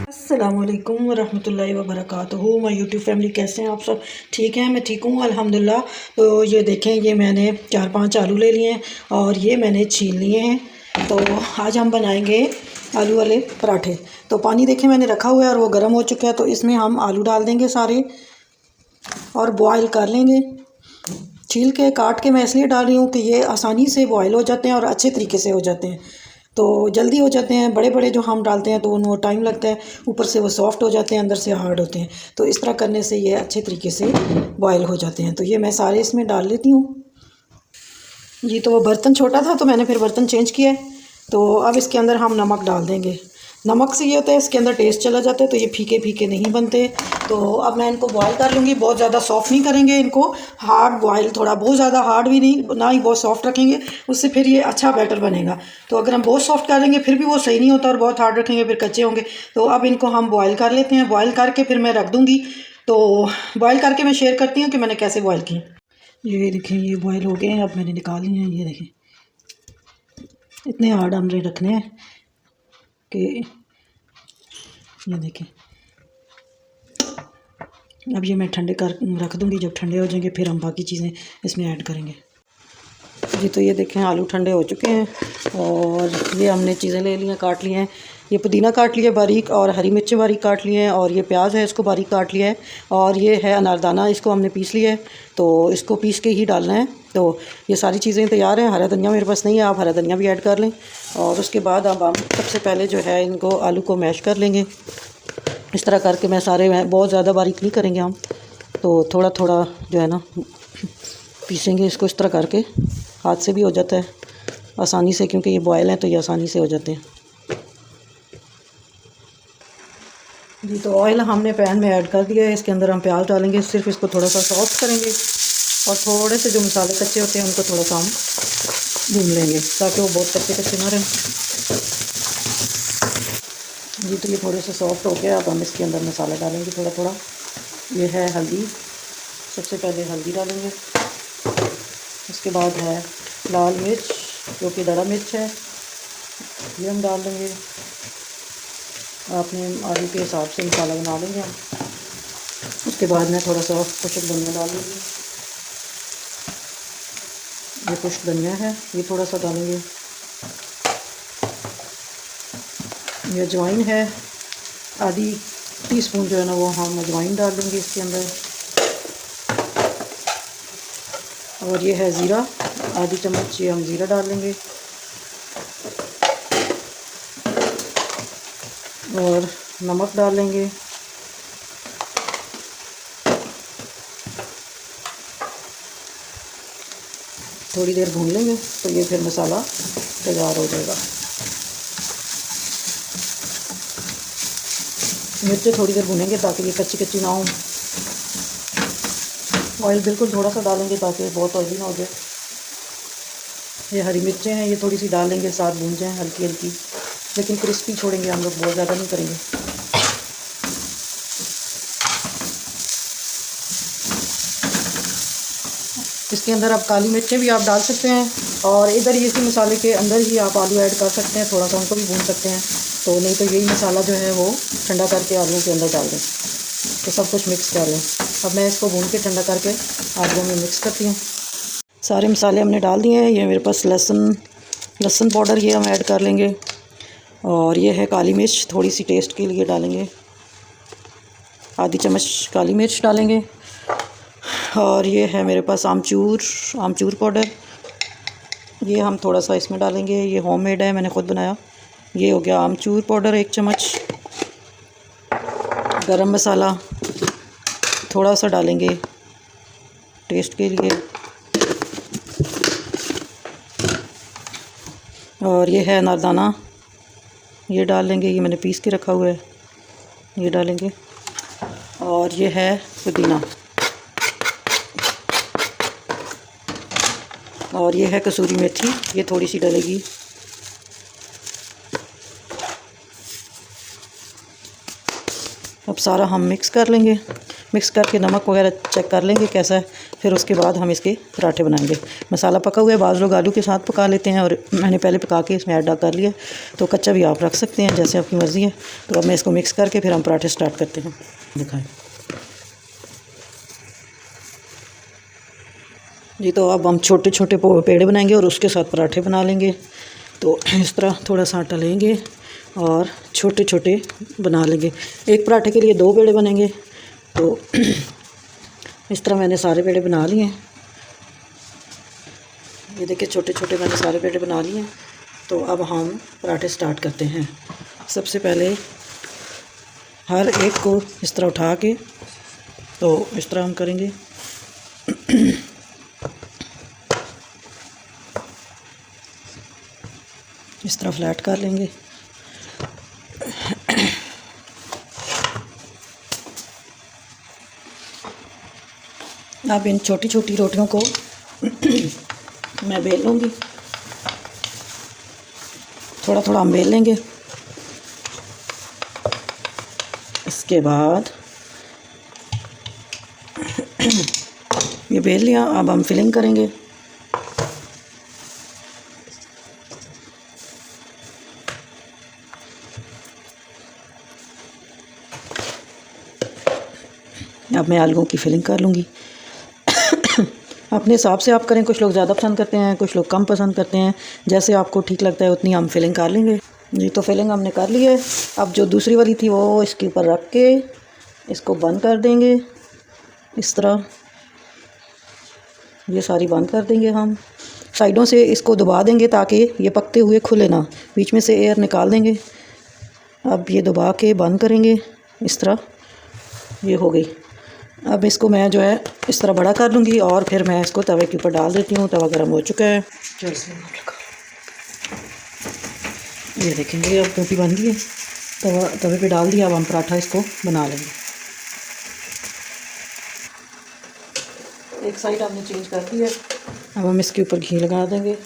अस्सलामुअलैकुम वरहमतुल्लाहि वबरकातुहू। My YouTube family, कैसे हैं आप सब? ठीक हैं, मैं ठीक हूँ अल्हम्दुलिल्लाह। तो ये देखें, ये मैंने 4-5 आलू ले लिए हैं और ये मैंने छील लिए हैं। तो आज हम बनाएंगे आलू वाले पराठे। तो पानी देखें मैंने रखा हुआ है और वो गर्म हो चुका है। तो इसमें हम आलू डाल देंगे सारे और बॉयल कर लेंगे। छील के काट के मैं इसलिए डाल रही हूँ कि ये आसानी से बॉयल हो जाते हैं और अच्छे तरीके से हो जाते हैं, तो जल्दी हो जाते हैं। बड़े बड़े जो हम डालते हैं तो उनको टाइम लगता है, ऊपर से वो सॉफ़्ट हो जाते हैं, अंदर से हार्ड होते हैं। तो इस तरह करने से ये अच्छे तरीके से बॉयल हो जाते हैं। तो ये मैं सारे इसमें डाल लेती हूँ जी। तो वो बर्तन छोटा था तो मैंने फिर बर्तन चेंज किया है। तो अब इसके अंदर हम नमक डाल देंगे। नमक से ये होता है इसके अंदर टेस्ट चला जाता है, तो ये फीके फीके नहीं बनते। तो अब मैं इनको बॉयल कर लूँगी। बहुत ज़्यादा सॉफ़्ट नहीं करेंगे इनको, हार्ड बॉयल, थोड़ा बहुत ज़्यादा हार्ड भी नहीं, ना ही बहुत सॉफ़्ट रखेंगे, उससे फिर ये अच्छा बैटर बनेगा। तो अगर हम बहुत सॉफ़्ट करेंगे फिर भी वो सही नहीं होता, और बहुत हार्ड रखेंगे फिर कच्चे होंगे। तो अब इनको हम बॉयल कर लेते हैं। बॉयल करके फिर मैं रख दूँगी। तो बॉयल करके मैं शेयर करती हूँ कि मैंने कैसे बॉयल किए। ये देखें, ये बॉयल हो गए हैं, अब मैंने निकाल लिए हैं। ये देखें, इतने हार्ड हमने रखने हैं कि ये देखें। अब ये मैं ठंडे कर रख दूँगी। जब ठंडे हो जाएंगे फिर हम बाकी चीज़ें इसमें ऐड करेंगे जी। तो ये देखें, आलू ठंडे हो चुके हैं और ये हमने चीज़ें ले ली हैं, काट ली हैं। ये पुदीना काट लिया बारीक, और हरी मिर्चें बारीक काट ली हैं, और ये प्याज है इसको बारीक काट लिया है, और ये है अनारदाना, इसको हमने पीस लिया है। तो इसको पीस के ही डालना है। तो ये सारी चीज़ें तैयार हैं। हरा धनिया मेरे पास नहीं है, आप हरा धनिया भी ऐड कर लें। और उसके बाद अब हम सबसे पहले जो है इनको आलू को मैश कर लेंगे। इस तरह करके मैं सारे, बहुत ज़्यादा बारीक नहीं करेंगे हम, तो थोड़ा थोड़ा जो है ना पीसेंगे इसको। इस तरह करके हाथ से भी हो जाता है आसानी से, क्योंकि ये बॉयल हैं तो ये आसानी से हो जाते हैं जी। तो ऑयल हमने पैन में ऐड कर दिया है। इसके अंदर हम प्याज डालेंगे। सिर्फ इसको थोड़ा सा सॉफ्ट करेंगे और थोड़े से जो मसाले कच्चे होते हैं उनको थोड़ा सा हम भून लेंगे, ताकि वो बहुत कच्चे कच्चे ना रहें जी। तो ये थोड़े से सॉफ्ट हो गया। अब हम इसके अंदर मसाला डालेंगे थोड़ा थोड़ा। ये है हल्दी, सबसे पहले हल्दी डालेंगे। उसके बाद है लाल मिर्च, जो कि दड़ा मिर्च है, ये हम डाल देंगे। आपने आलू के हिसाब से मसाला बना लेंगे हम। उसके बाद मैं थोड़ा सा खुश्क धनिया डाल दूँगी। ये खुश्क धनिया है, ये थोड़ा सा डालेंगे। ये अजवाइन है, आधी टीस्पून जो है ना वो हम अजवाइन डाल देंगे इसके अंदर। और ये है ज़ीरा, आधी चम्मच ये हम ज़ीरा डाल लेंगे। और नमक डाल लेंगे। थोड़ी देर भून लेंगे तो ये फिर मसाला तैयार हो जाएगा। मिर्चें थोड़ी देर भूनेंगे ताकि ये कच्ची कच्ची ना हो। ऑयल बिल्कुल थोड़ा सा डालेंगे ताकि बहुत ऑयली ना हो जाए। ये हरी मिर्चें हैं, ये थोड़ी सी डाल लेंगे, साथ भून जाएँ हल्की हल्की, लेकिन क्रिस्पी छोड़ेंगे हम लोग, बहुत ज़्यादा नहीं करेंगे। इसके अंदर आप काली मिर्चें भी आप डाल सकते हैं, और इधर इसी मसाले के अंदर ही आप आलू ऐड कर सकते हैं, थोड़ा सा उनको भी भून सकते हैं। तो नहीं तो यही मसाला जो है वो ठंडा करके आलू के अंदर डाल दें, तो सब कुछ मिक्स कर लें। अब मैं इसको भून के ठंडा करके आलू में मिक्स करती हूँ। सारे मसाले हमने डाल दिए हैं। ये मेरे पास लहसुन पाउडर ये हम ऐड कर लेंगे, और ये है काली मिर्च, थोड़ी सी टेस्ट के लिए डालेंगे, आधी चम्मच काली मिर्च डालेंगे। और ये है मेरे पास आमचूर पाउडर, ये हम थोड़ा सा इसमें डालेंगे। ये होममेड है, मैंने ख़ुद बनाया। ये हो गया आमचूर पाउडर 1 चम्मच। गरम मसाला थोड़ा सा डालेंगे टेस्ट के लिए। और ये है अनारदाना, ये डाल लेंगे, ये मैंने पीस के रखा हुआ है, ये डालेंगे। और ये है पुदीना, और ये है कसूरी मेथी, ये थोड़ी सी डलेगी। अब सारा हम मिक्स कर लेंगे। मिक्स करके नमक वगैरह चेक कर लेंगे कैसा है, फिर उसके बाद हम इसके पराठे बनाएंगे। मसाला पका हुआ है, बाज़ लोग आलू के साथ पका लेते हैं और मैंने पहले पका के इसमें ऐड कर लिया, तो कच्चा भी आप रख सकते हैं जैसे आपकी मर्ज़ी है। तो अब मैं इसको मिक्स करके फिर हम पराठे स्टार्ट करते हैं। दिखाएँ जी, तो अब हम छोटे छोटे पेड़े बनाएंगे और उसके साथ पराठे बना लेंगे। तो इस तरह थोड़ा सा आटा लेंगे और छोटे छोटे बना लेंगे। एक पराठे के लिए 2 पेड़े बनेंगे। तो इस तरह मैंने सारे पेड़े बना लिए हैं। ये देखिए छोटे छोटे मैंने सारे पेड़े बना लिए हैं। तो अब हम पराठे स्टार्ट करते हैं। सबसे पहले हर एक को इस तरह उठा के, तो इस तरह हम करेंगे। इस तरह फ्लैट कर लेंगे। अब इन छोटी छोटी रोटियों को मैं बेल लूँगी। थोड़ा थोड़ा हम बेल लेंगे। इसके बाद ये बेल लिया, अब हम फिलिंग करेंगे। अब मैं आलूओं की फिलिंग कर लूँगी। अपने हिसाब से आप करें, कुछ लोग ज़्यादा पसंद करते हैं, कुछ लोग कम पसंद करते हैं, जैसे आपको ठीक लगता है उतनी हम फिलिंग कर लेंगे जी। तो फिलिंग हमने कर ली है। अब जो दूसरी वाली थी वो इसके ऊपर रख के इसको बंद कर देंगे। इस तरह ये सारी बंद कर देंगे। हम साइडों से इसको दबा देंगे ताकि ये पकते हुए खुले ना, बीच में से एयर निकाल देंगे। अब ये दबा के बंद करेंगे। इस तरह ये हो गई। अब इसको मैं जो है इस तरह बड़ा कर लूँगी और फिर मैं इसको तवे के ऊपर डाल देती हूँ। तवा गर्म हो चुका है। ये देखेंगे अब रोटी बन गई है। तवे पे डाल दिया। अब हम पराठा इसको बना लेंगे। एक साइड हमने चेंज कर दी है। अब हम इसके ऊपर घी लगा देंगे।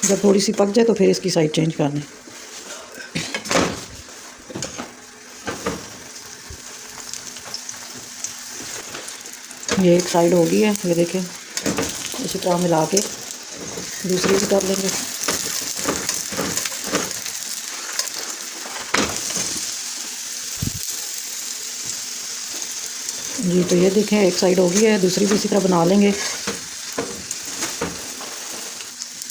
जब थोड़ी सी पक जाए तो फिर इसकी साइड चेंज कर दें। ये एक साइड हो गई है, ये देखें। इसी तरह मिला के दूसरी भी कर लेंगे। जी, तो ये देखें एक साइड हो गई है, दूसरी भी इसी तरह बना लेंगे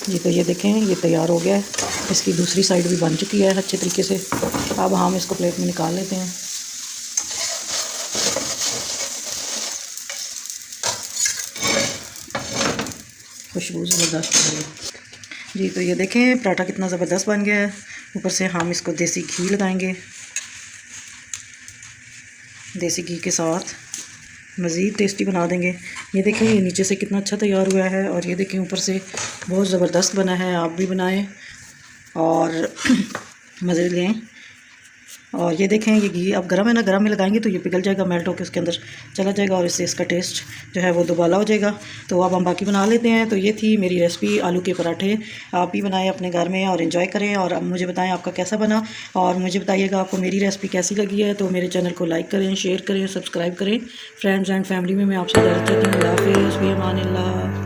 जी। तो ये देखें ये तैयार हो गया है। इसकी दूसरी साइड भी बन चुकी है अच्छे तरीके से। अब हम इसको प्लेट में निकाल लेते हैं। खुशबू ज़बरदस्त है जी। तो ये देखें पराठा कितना ज़बरदस्त बन गया है। ऊपर से हम इसको देसी घी लगाएंगे। देसी घी के साथ मज़ीद टेस्टी बना देंगे। ये देखें ये नीचे से कितना अच्छा तैयार हुआ है और ये देखें ऊपर से बहुत ज़बरदस्त बना है। आप भी बनाएं और मज़े लें। और ये देखें ये घी अब गर्म है ना, गर्म में लगाएंगे तो ये पिघल जाएगा, मेल्ट होकर उसके अंदर चला जाएगा और इससे इसका टेस्ट जो है वो दोबाला हो जाएगा। तो अब हम बाकी बना लेते हैं। तो ये थी मेरी रेसिपी आलू के पराठे। आप भी बनाएं अपने घर में और एंजॉय करें और अब मुझे बताएं आपका कैसा बना और मुझे बताइएगा आपको मेरी रेसिपी कैसी लगी है। तो मेरे चैनल को लाइक करें, शेयर करें, सब्सक्राइब करें। फ्रेंड्स एंड फैमिली में मैं आपसे इजाज़त चाहती हूँ। अल्लाह हाफ़िज़, फ़ी अमान अल्लाह।